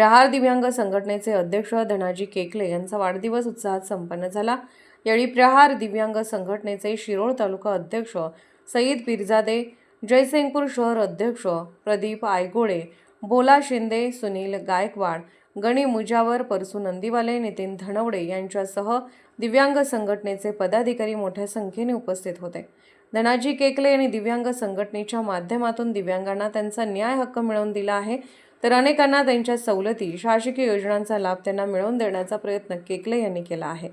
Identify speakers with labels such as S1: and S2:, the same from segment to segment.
S1: प्रहार दिव्यांग संघटनेचे अध्यक्ष धनाजी केकले यांचा वाढदिवस उत्साहात संपन्न झाला। यावेळी प्रहार दिव्यांग संघटनेचे शिरोळ तालुका अध्यक्ष सईद पीरजादे, जयसिंगपूर शहर अध्यक्ष प्रदीप आयगोळे, भोला शिंदे, सुनील गायकवाड, गणी मुजावर, परसू नंदीवाले, नितीन धनवडे यांच्यासह दिव्यांग संघटनेचे पदाधिकारी मोठ्या संख्येने उपस्थित होते। धनाजी केकले यांनी दिव्यांग संघटनेच्या माध्यमातून दिव्यांगांना त्यांचा न्याय हक्क मिळवून दिला आहे, तर अनेकांना त्यांच्या सवलती, शासकीय योजनांचा लाभ त्यांना मिळवून देण्याचा प्रयत्न केकले यांनी केला आहे।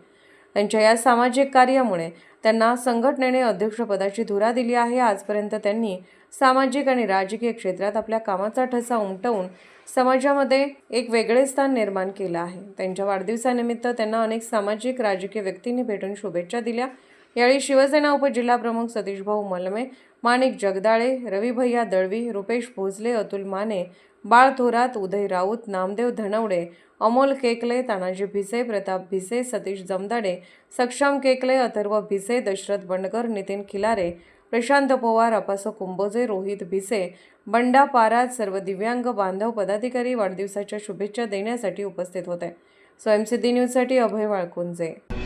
S1: त्यांच्या या सामाजिक कार्यामुळे त्यांना संघटनेने अध्यक्षपदाची धुरा दिली आहे। आजपर्यंत त्यांनी सामाजिक आणि राजकीय क्षेत्रात आपल्या कामाचा ठसा उमटवून समाजामध्ये एक वेगळे स्थान निर्माण केले आहे। त्यांच्या वाढदिवसानिमित्त त्यांना अनेक सामाजिक राजकीय व्यक्तींनी भेटून शुभेच्छा दिल्या। यावेळी शिवसेना उपजिल्हा प्रमुख सतीशभाऊ मलमे, माणिक जगदाळे, रवी भैया दळवी, रुपेश भोसले, अतुल माने, बाळ थोरात, उदय राऊत, नामदेव धनवडे, अमोल केकले, तानाजी भिसे, प्रताप भिसे, सतीश जमदाडे, सक्षम केकले, अथर्व भिसे, दशरथ बंडकर, नितीन खिलारे, प्रशांत पवार, अपासो कुंभोजे, रोहित भिसे, बंडा पारात सर्व दिव्यांग बांधव पदाधिकारी वाढदिवसाच्या शुभेच्छा देण्यासाठी उपस्थित होते। स्वयंसिद्धी न्यूजसाठी अभय वाळकुंजे।